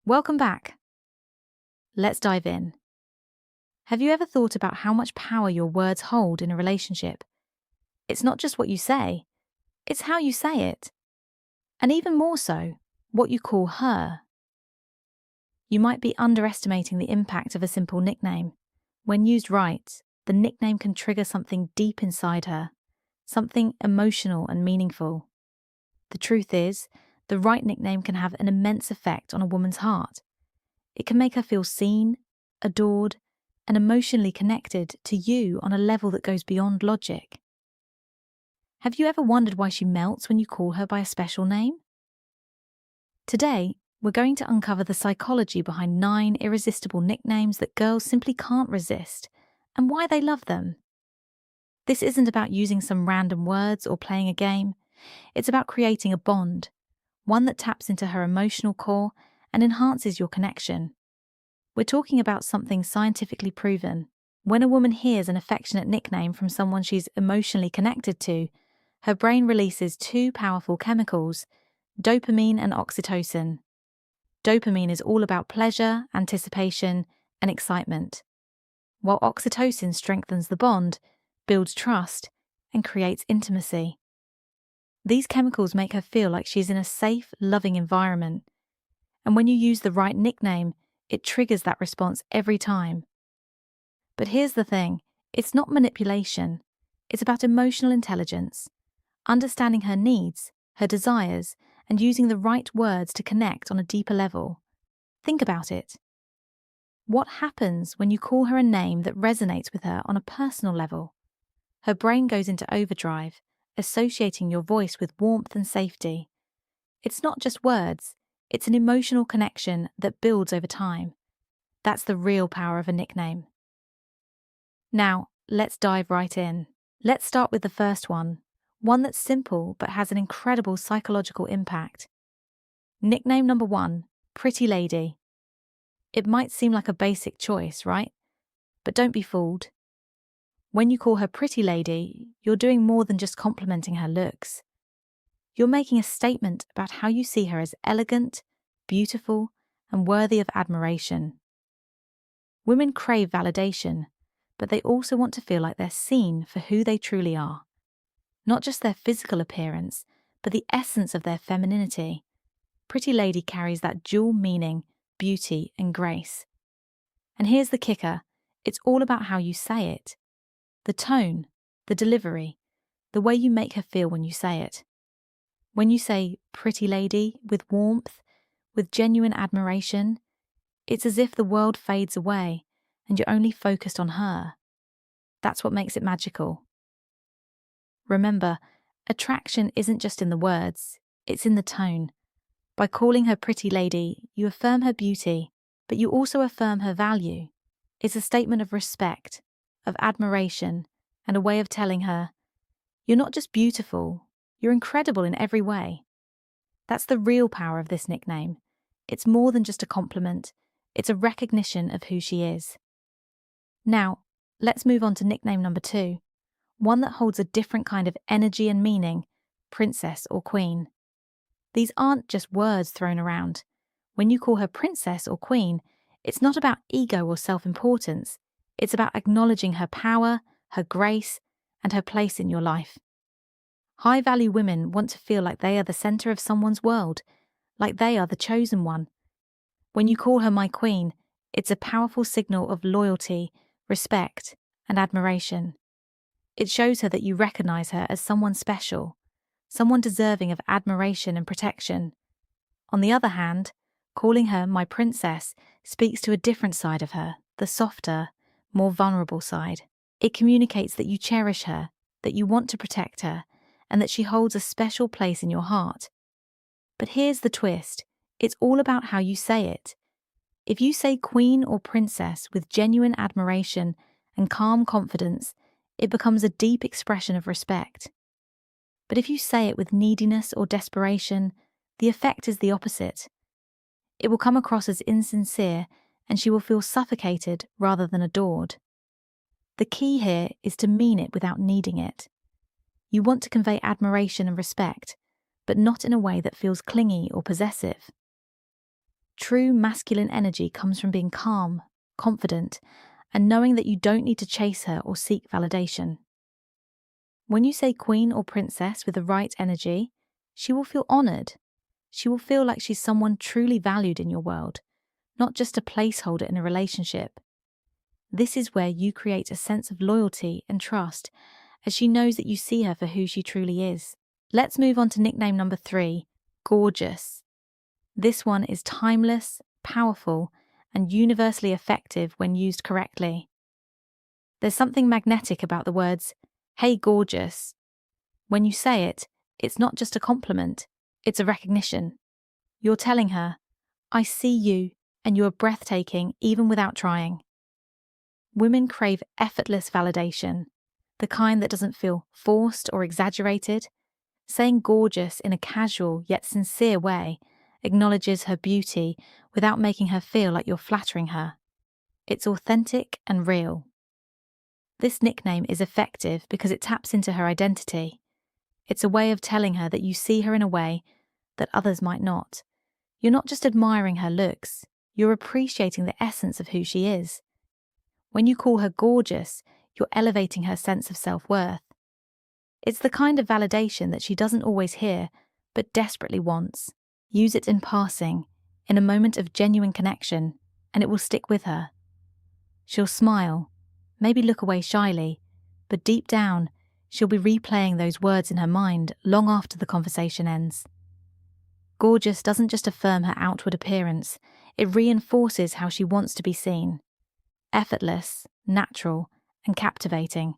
Welcome back. Let's dive in. Have you ever thought about how much power your words hold in a relationship? It's not just what you say, it's how you say it. And even more so, what you call her. You might be underestimating the impact of a simple nickname. When used right, the nickname can trigger something deep inside her, something emotional and meaningful. The truth is, the right nickname can have an immense effect on a woman's heart. It can make her feel seen, adored, and emotionally connected to you on a level that goes beyond logic. Have you ever wondered why she melts when you call her by a special name? Today, we're going to uncover the psychology behind 9 irresistible nicknames that girls simply can't resist, and why they love them. This isn't about using some random words or playing a game. It's about creating a bond, one that taps into her emotional core and enhances your connection. We're talking about something scientifically proven. When a woman hears an affectionate nickname from someone she's emotionally connected to, her brain releases 2 powerful chemicals, dopamine and oxytocin. Dopamine is all about pleasure, anticipation, and excitement, while oxytocin strengthens the bond, builds trust, and creates intimacy. These chemicals make her feel like she's in a safe, loving environment. And when you use the right nickname, it triggers that response every time. But here's the thing, it's not manipulation. It's about emotional intelligence, understanding her needs, her desires, and using the right words to connect on a deeper level. Think about it. What happens when you call her a name that resonates with her on a personal level? Her brain goes into overdrive, associating your voice with warmth and safety. It's not just words, it's an emotional connection that builds over time. That's the real power of a nickname. Now, let's dive right in. Let's start with the first one that's simple but has an incredible psychological impact. Nickname number 1, Pretty Lady. It might seem like a basic choice, right? But don't be fooled. When you call her Pretty Lady, you're doing more than just complimenting her looks. You're making a statement about how you see her as elegant, beautiful, and worthy of admiration. Women crave validation, but they also want to feel like they're seen for who they truly are. Not just their physical appearance, but the essence of their femininity. Pretty Lady carries that dual meaning, beauty and grace. And here's the kicker, it's all about how you say it. The tone, the delivery, the way you make her feel when you say it. When you say Pretty Lady with warmth, with genuine admiration, it's as if the world fades away and you're only focused on her. That's what makes it magical. Remember, attraction isn't just in the words, it's in the tone. By calling her Pretty Lady, you affirm her beauty, but you also affirm her value. It's a statement of respect, of admiration, and a way of telling her, you're not just beautiful, you're incredible in every way. That's the real power of this nickname. It's more than just a compliment, it's a recognition of who she is. Now, let's move on to nickname number 2, one that holds a different kind of energy and meaning, princess or queen. These aren't just words thrown around. When you call her princess or queen, it's not about ego or self-importance. It's about acknowledging her power, her grace, and her place in your life. High-value women want to feel like they are the center of someone's world, like they are the chosen one. When you call her my queen, it's a powerful signal of loyalty, respect, and admiration. It shows her that you recognize her as someone special, someone deserving of admiration and protection. On the other hand, calling her my princess speaks to a different side of her, the softer, more vulnerable side. It communicates that you cherish her, that you want to protect her, and that she holds a special place in your heart. But here's the twist, it's all about how you say it. If you say queen or princess with genuine admiration and calm confidence, it becomes a deep expression of respect. But if you say it with neediness or desperation, the effect is the opposite. It will come across as insincere, and she will feel suffocated rather than adored. The key here is to mean it without needing it. You want to convey admiration and respect, but not in a way that feels clingy or possessive. True masculine energy comes from being calm, confident, and knowing that you don't need to chase her or seek validation. When you say queen or princess with the right energy, she will feel honored. She will feel like she's someone truly valued in your world, not just a placeholder in a relationship. This is where you create a sense of loyalty and trust, as she knows that you see her for who she truly is. Let's move on to nickname number 3, gorgeous. This one is timeless, powerful, and universally effective when used correctly. There's something magnetic about the words, "Hey, gorgeous." When you say it, it's not just a compliment, it's a recognition. You're telling her, "I see you, and you are breathtaking even without trying." Women crave effortless validation, the kind that doesn't feel forced or exaggerated. Saying gorgeous in a casual yet sincere way acknowledges her beauty without making her feel like you're flattering her. It's authentic and real. This nickname is effective because it taps into her identity. It's a way of telling her that you see her in a way that others might not. You're not just admiring her looks, you're appreciating the essence of who she is. When you call her gorgeous, you're elevating her sense of self-worth. It's the kind of validation that she doesn't always hear, but desperately wants. Use it in passing, in a moment of genuine connection, and it will stick with her. She'll smile, maybe look away shyly, but deep down, she'll be replaying those words in her mind long after the conversation ends. Gorgeous doesn't just affirm her outward appearance, it reinforces how she wants to be seen. Effortless, natural, and captivating.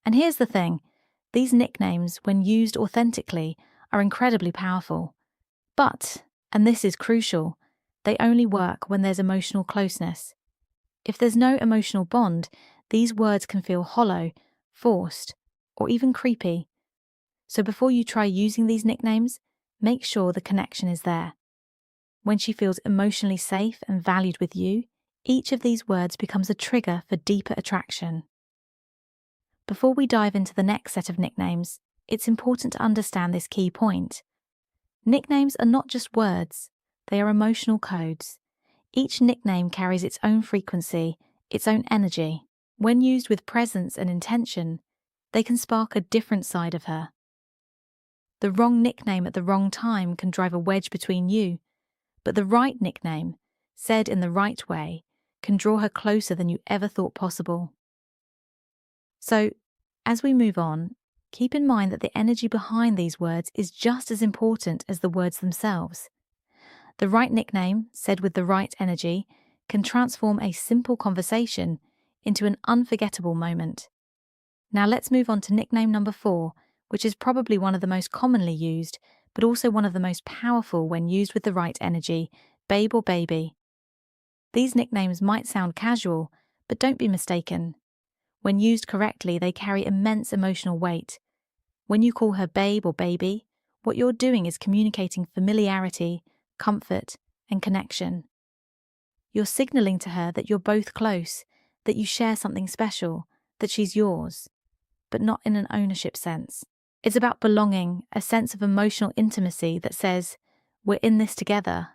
And here's the thing, these nicknames, when used authentically, are incredibly powerful. But, and this is crucial, they only work when there's emotional closeness. If there's no emotional bond, these words can feel hollow, forced, or even creepy. So before you try using these nicknames, make sure the connection is there. When she feels emotionally safe and valued with you, each of these words becomes a trigger for deeper attraction. Before we dive into the next set of nicknames, it's important to understand this key point. Nicknames are not just words, they are emotional codes. Each nickname carries its own frequency, its own energy. When used with presence and intention, they can spark a different side of her. The wrong nickname at the wrong time can drive a wedge between you, but the right nickname, said in the right way, can draw her closer than you ever thought possible. So, as we move on, keep in mind that the energy behind these words is just as important as the words themselves. The right nickname, said with the right energy, can transform a simple conversation into an unforgettable moment. Now let's move on to nickname number 4, which is probably one of the most commonly used, but also one of the most powerful when used with the right energy, babe or baby. These nicknames might sound casual, but don't be mistaken. When used correctly, they carry immense emotional weight. When you call her babe or baby, what you're doing is communicating familiarity, comfort, and connection. You're signaling to her that you're both close, that you share something special, that she's yours, but not in an ownership sense. It's about belonging, a sense of emotional intimacy that says, "We're in this together."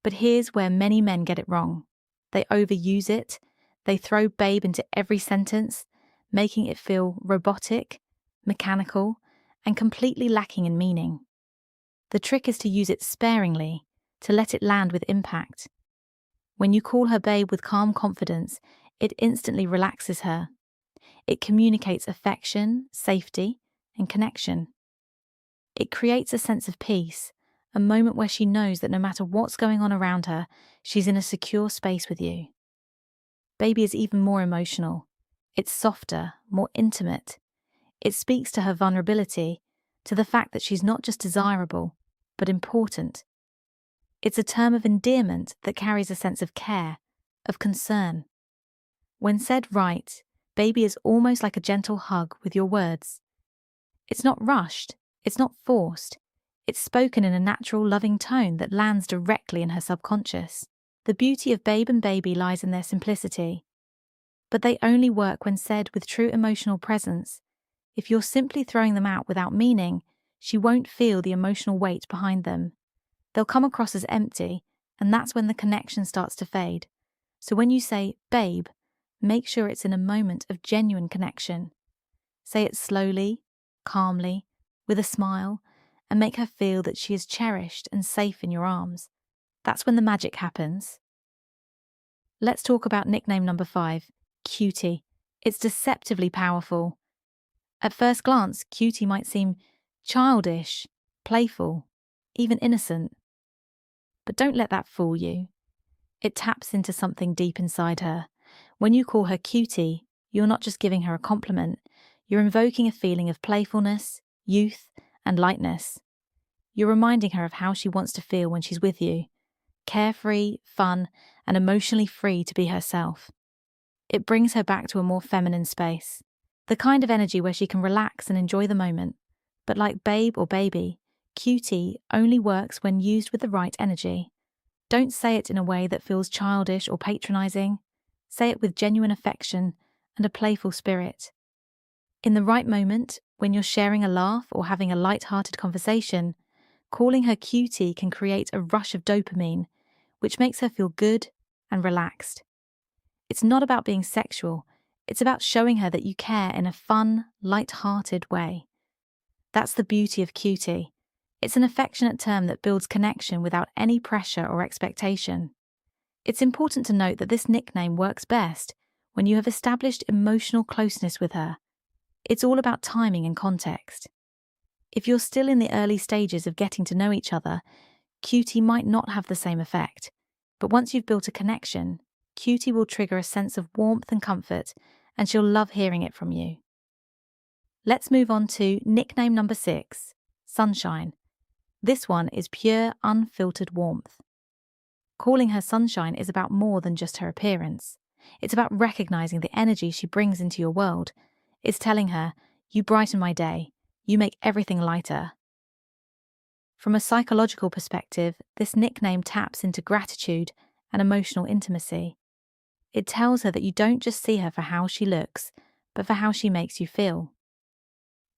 But here's where many men get it wrong. They overuse it, they throw babe into every sentence, making it feel robotic, mechanical, and completely lacking in meaning. The trick is to use it sparingly, to let it land with impact. When you call her babe with calm confidence, it instantly relaxes her. It communicates affection, safety, and connection. It creates a sense of peace, a moment where she knows that no matter what's going on around her, she's in a secure space with you. Baby is even more emotional. It's softer, more intimate. It speaks to her vulnerability, to the fact that she's not just desirable, but important. It's a term of endearment that carries a sense of care, of concern. When said right, baby is almost like a gentle hug with your words. It's not rushed, it's not forced. It's spoken in a natural, loving tone that lands directly in her subconscious. The beauty of babe and baby lies in their simplicity. But they only work when said with true emotional presence. If you're simply throwing them out without meaning, she won't feel the emotional weight behind them. They'll come across as empty, and that's when the connection starts to fade. So when you say, babe, make sure it's in a moment of genuine connection. Say it slowly, calmly, with a smile, and make her feel that she is cherished and safe in your arms. That's when the magic happens. Let's talk about nickname number 5, Cutie. It's deceptively powerful. At first glance, Cutie might seem childish, playful, even innocent. But don't let that fool you. It taps into something deep inside her. When you call her Cutie, you're not just giving her a compliment, you're invoking a feeling of playfulness, youth, and lightness. You're reminding her of how she wants to feel when she's with you, carefree, fun, and emotionally free to be herself. It brings her back to a more feminine space, the kind of energy where she can relax and enjoy the moment. But like babe or baby, Cutie only works when used with the right energy. Don't say it in a way that feels childish or patronizing. Say it with genuine affection and a playful spirit. In the right moment, when you're sharing a laugh or having a light-hearted conversation, calling her Cutie can create a rush of dopamine, which makes her feel good and relaxed. It's not about being sexual, it's about showing her that you care in a fun, light-hearted way. That's the beauty of Cutie. It's an affectionate term that builds connection without any pressure or expectation. It's important to note that this nickname works best when you have established emotional closeness with her. It's all about timing and context. If you're still in the early stages of getting to know each other, Cutie might not have the same effect. But once you've built a connection, Cutie will trigger a sense of warmth and comfort, and she'll love hearing it from you. Let's move on to nickname number 6, Sunshine. This one is pure, unfiltered warmth. Calling her Sunshine is about more than just her appearance. It's about recognizing the energy she brings into your world. It's telling her, you brighten my day, you make everything lighter. From a psychological perspective, this nickname taps into gratitude and emotional intimacy. It tells her that you don't just see her for how she looks, but for how she makes you feel.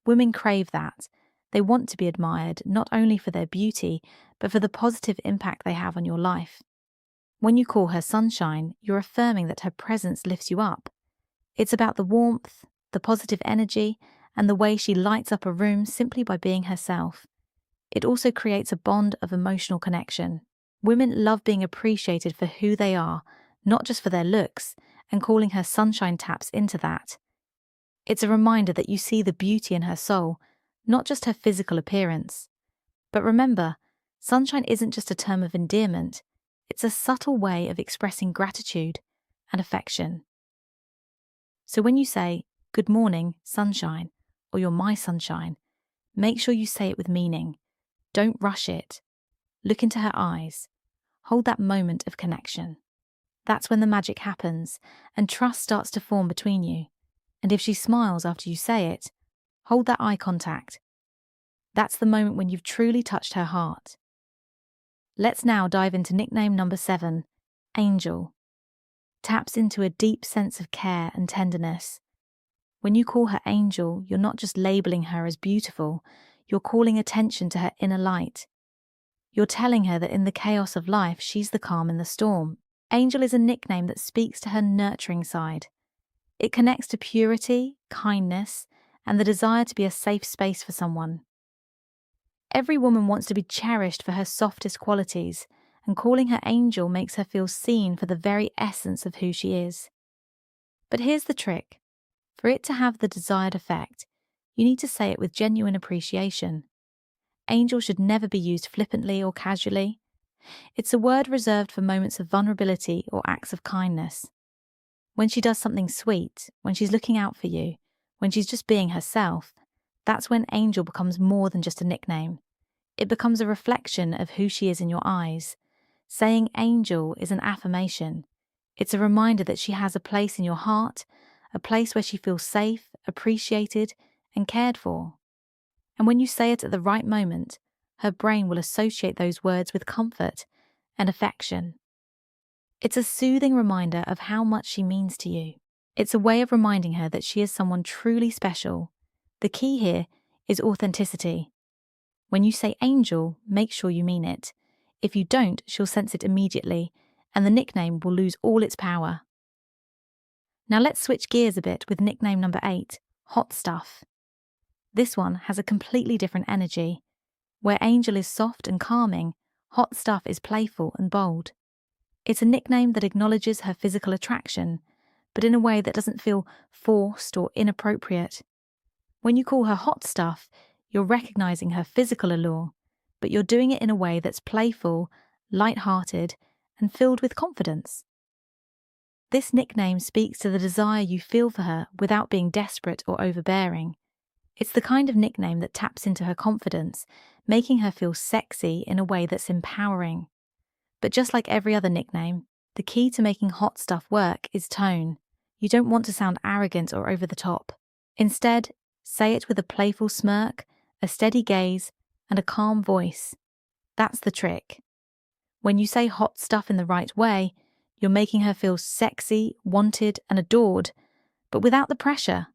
Women crave that. They want to be admired not only for their beauty, but for the positive impact they have on your life. When you call her Sunshine, you're affirming that her presence lifts you up. It's about the warmth, the positive energy, and the way she lights up a room simply by being herself. It also creates a bond of emotional connection. Women love being appreciated for who they are, not just for their looks, and calling her Sunshine taps into that. It's a reminder that you see the beauty in her soul, not just her physical appearance. But remember, sunshine isn't just a term of endearment, it's a subtle way of expressing gratitude and affection. So when you say, "Good morning, sunshine," or "You're my sunshine," make sure you say it with meaning. Don't rush it. Look into her eyes. Hold that moment of connection. That's when the magic happens and trust starts to form between you. And if she smiles after you say it, hold that eye contact. That's the moment when you've truly touched her heart. Let's now dive into nickname number 7, Angel. Taps into a deep sense of care and tenderness. When you call her Angel, you're not just labeling her as beautiful, you're calling attention to her inner light. You're telling her that in the chaos of life, she's the calm in the storm. Angel is a nickname that speaks to her nurturing side. It connects to purity, kindness, and the desire to be a safe space for someone. Every woman wants to be cherished for her softest qualities, and calling her Angel makes her feel seen for the very essence of who she is. But here's the trick. For it to have the desired effect, you need to say it with genuine appreciation. Angel should never be used flippantly or casually. It's a word reserved for moments of vulnerability or acts of kindness. When she does something sweet, when she's looking out for you, when she's just being herself, that's when Angel becomes more than just a nickname. It becomes a reflection of who she is in your eyes. Saying Angel is an affirmation. It's a reminder that she has a place in your heart, a place where she feels safe, appreciated, and cared for. And when you say it at the right moment, her brain will associate those words with comfort and affection. It's a soothing reminder of how much she means to you. It's a way of reminding her that she is someone truly special. The key here is authenticity. When you say Angel, make sure you mean it. If you don't, she'll sense it immediately, and the nickname will lose all its power. Now let's switch gears a bit with nickname number 8, Hot Stuff. This one has a completely different energy. Where Angel is soft and calming, Hot Stuff is playful and bold. It's a nickname that acknowledges her physical attraction, but in a way that doesn't feel forced or inappropriate. When you call her Hot Stuff, you're recognizing her physical allure, but you're doing it in a way that's playful, light-hearted, and filled with confidence. This nickname speaks to the desire you feel for her without being desperate or overbearing. It's the kind of nickname that taps into her confidence, making her feel sexy in a way that's empowering. But just like every other nickname, the key to making Hot Stuff work is tone. You don't want to sound arrogant or over the top. Instead, say it with a playful smirk, a steady gaze, and a calm voice. That's the trick. When you say Hot Stuff in the right way, you're making her feel sexy, wanted, and adored, but without the pressure.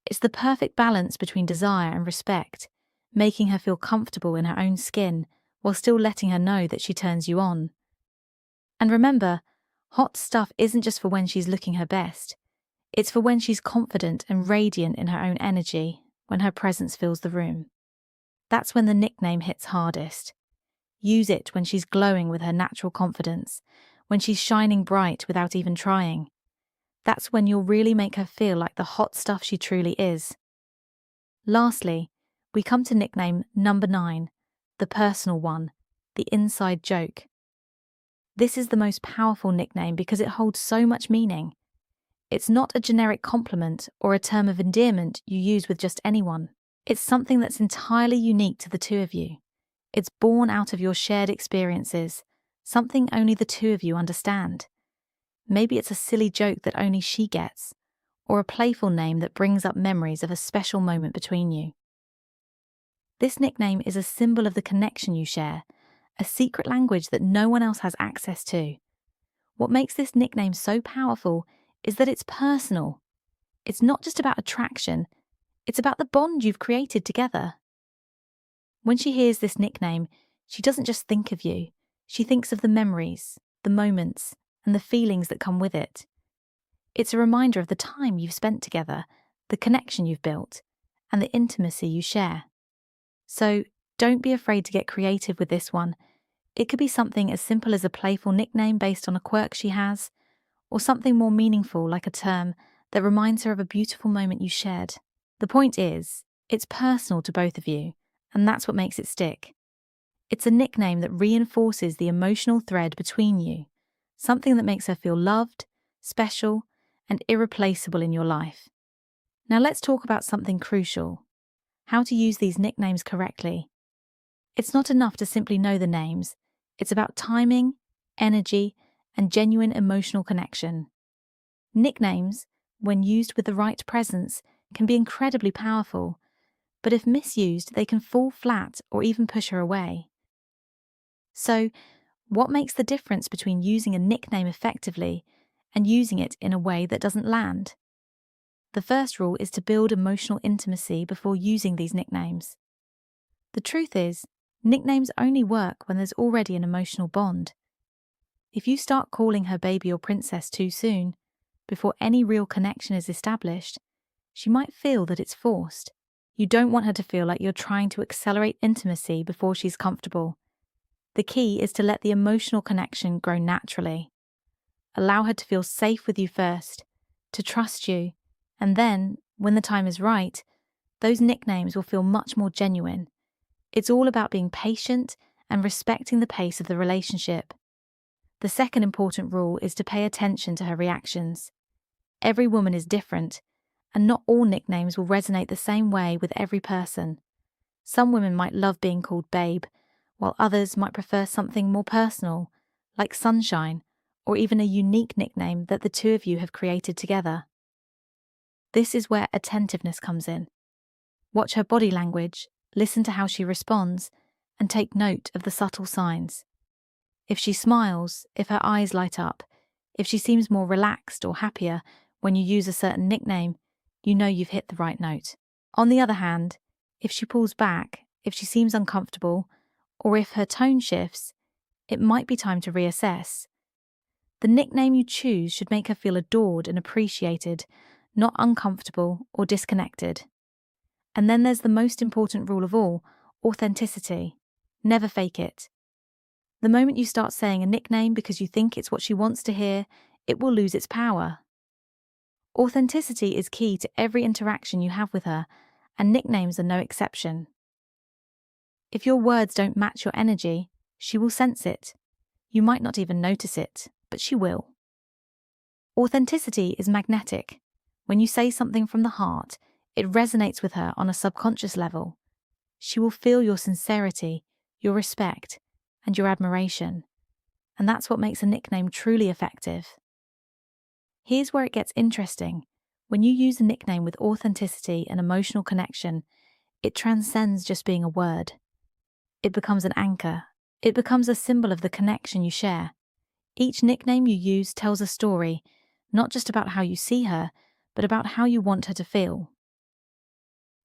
It's the perfect balance between desire and respect, making her feel comfortable in her own skin while still letting her know that she turns you on. And remember, Hot Stuff isn't just for when she's looking her best. It's for when she's confident and radiant in her own energy, when her presence fills the room. That's when the nickname hits hardest. Use it when she's glowing with her natural confidence, when she's shining bright without even trying. That's when you'll really make her feel like the hot stuff she truly is. Lastly, we come to nickname number 9, the personal one, the inside joke. This is the most powerful nickname because it holds so much meaning. It's not a generic compliment or a term of endearment you use with just anyone. It's something that's entirely unique to the two of you. It's born out of your shared experiences, something only the two of you understand. Maybe it's a silly joke that only she gets, or a playful name that brings up memories of a special moment between you. This nickname is a symbol of the connection you share, a secret language that no one else has access to. What makes this nickname so powerful is that it's personal. It's not just about attraction, it's about the bond you've created together. When she hears this nickname, she doesn't just think of you, she thinks of the memories, the moments, and the feelings that come with it. It's a reminder of the time you've spent together, the connection you've built, and the intimacy you share. So don't be afraid to get creative with this one. It could be something as simple as a playful nickname based on a quirk she has, or something more meaningful like a term that reminds her of a beautiful moment you shared. The point is, it's personal to both of you, and that's what makes it stick. It's a nickname that reinforces the emotional thread between you, something that makes her feel loved, special, and irreplaceable in your life. Now let's talk about something crucial: how to use these nicknames correctly. It's not enough to simply know the names. It's about timing, energy, and genuine emotional connection. Nicknames, when used with the right presence, can be incredibly powerful, but if misused, they can fall flat or even push her away. So, what makes the difference between using a nickname effectively and using it in a way that doesn't land? The first rule is to build emotional intimacy before using these nicknames. The truth is, nicknames only work when there's already an emotional bond. If you start calling her baby or princess too soon, before any real connection is established, she might feel that it's forced. You don't want her to feel like you're trying to accelerate intimacy before she's comfortable. The key is to let the emotional connection grow naturally. Allow her to feel safe with you first, to trust you, and then, when the time is right, those nicknames will feel much more genuine. It's all about being patient and respecting the pace of the relationship. The second important rule is to pay attention to her reactions. Every woman is different, and not all nicknames will resonate the same way with every person. Some women might love being called babe, while others might prefer something more personal, like sunshine, or even a unique nickname that the two of you have created together. This is where attentiveness comes in. Watch her body language, listen to how she responds, and take note of the subtle signs. If she smiles, if her eyes light up, if she seems more relaxed or happier when you use a certain nickname, you know you've hit the right note. On the other hand, if she pulls back, if she seems uncomfortable, or if her tone shifts, it might be time to reassess. The nickname you choose should make her feel adored and appreciated, not uncomfortable or disconnected. And then there's the most important rule of all, authenticity. Never fake it. The moment you start saying a nickname because you think it's what she wants to hear, it will lose its power. Authenticity is key to every interaction you have with her, and nicknames are no exception. If your words don't match your energy, she will sense it. You might not even notice it, but she will. Authenticity is magnetic. When you say something from the heart, it resonates with her on a subconscious level. She will feel your sincerity, your respect, and your admiration. And that's what makes a nickname truly effective. Here's where it gets interesting. When you use a nickname with authenticity and emotional connection, it transcends just being a word. It becomes an anchor. It becomes a symbol of the connection you share. Each nickname you use tells a story, not just about how you see her, but about how you want her to feel.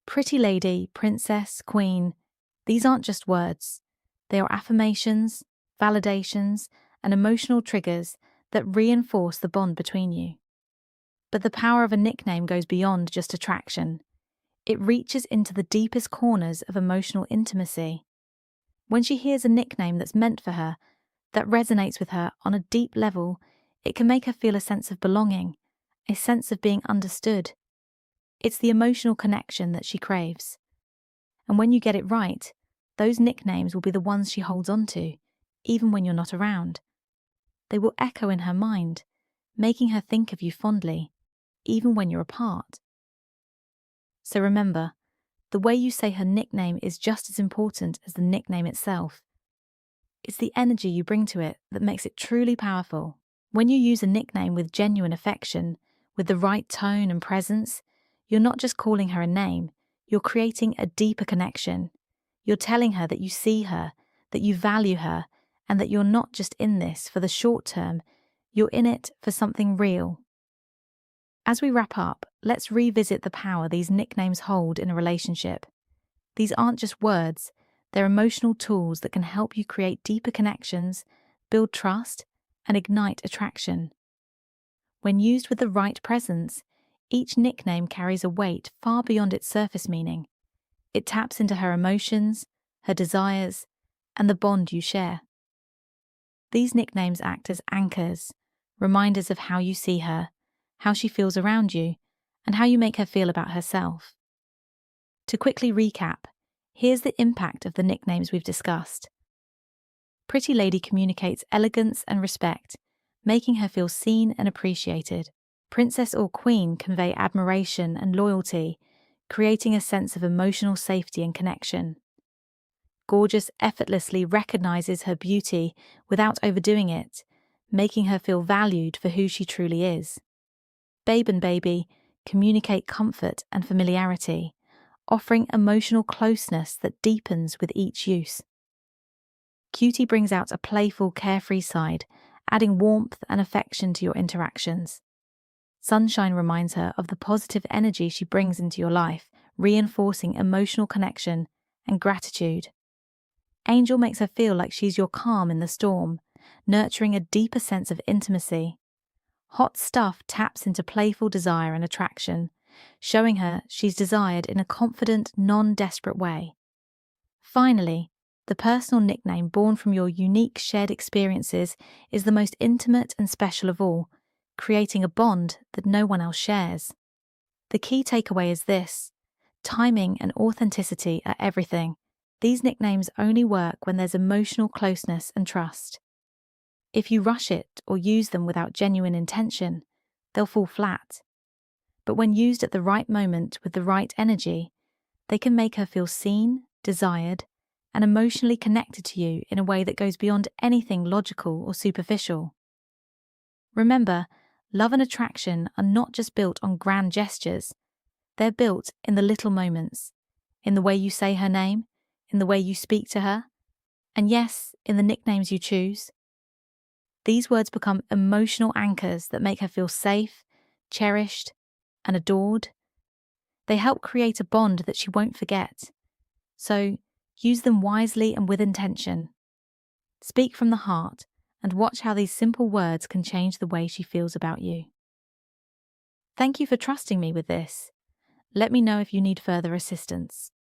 Pretty lady, princess, queen, these aren't just words. They are affirmations, validations, and emotional triggers that reinforce the bond between you. But the power of a nickname goes beyond just attraction. It reaches into the deepest corners of emotional intimacy. When she hears a nickname that's meant for her, that resonates with her on a deep level, it can make her feel a sense of belonging, a sense of being understood. It's the emotional connection that she craves. And when you get it right, those nicknames will be the ones she holds on to, even when you're not around. They will echo in her mind, making her think of you fondly, even when you're apart. So remember, the way you say her nickname is just as important as the nickname itself. It's the energy you bring to it that makes it truly powerful. When you use a nickname with genuine affection, with the right tone and presence, you're not just calling her a name, you're creating a deeper connection. You're telling her that you see her, that you value her, and that you're not just in this for the short term, you're in it for something real. As we wrap up, let's revisit the power these nicknames hold in a relationship. These aren't just words, they're emotional tools that can help you create deeper connections, build trust, and ignite attraction. When used with the right presence, each nickname carries a weight far beyond its surface meaning. It taps into her emotions, her desires, and the bond you share. These nicknames act as anchors, reminders of how you see her, how she feels around you, and how you make her feel about herself. To quickly recap, here's the impact of the nicknames we've discussed. Pretty lady communicates elegance and respect, making her feel seen and appreciated. Princess or queen convey admiration and loyalty, creating a sense of emotional safety and connection. Gorgeous effortlessly recognizes her beauty without overdoing it, making her feel valued for who she truly is. Babe and baby communicate comfort and familiarity, offering emotional closeness that deepens with each use. Cutie brings out a playful, carefree side, adding warmth and affection to your interactions. Sunshine reminds her of the positive energy she brings into your life, reinforcing emotional connection and gratitude. Angel makes her feel like she's your calm in the storm, nurturing a deeper sense of intimacy. Hot stuff taps into playful desire and attraction, showing her she's desired in a confident, non-desperate way. Finally, the personal nickname born from your unique shared experiences is the most intimate and special of all, creating a bond that no one else shares. The key takeaway is this: timing and authenticity are everything. These nicknames only work when there's emotional closeness and trust. If you rush it or use them without genuine intention, they'll fall flat. But when used at the right moment with the right energy, they can make her feel seen, desired, and emotionally connected to you in a way that goes beyond anything logical or superficial. Remember, love and attraction are not just built on grand gestures. They're built in the little moments, in the way you say her name, in the way you speak to her, and yes, in the nicknames you choose. These words become emotional anchors that make her feel safe, cherished, and adored. They help create a bond that she won't forget. So, use them wisely and with intention. Speak from the heart and watch how these simple words can change the way she feels about you. Thank you for trusting me with this. Let me know if you need further assistance.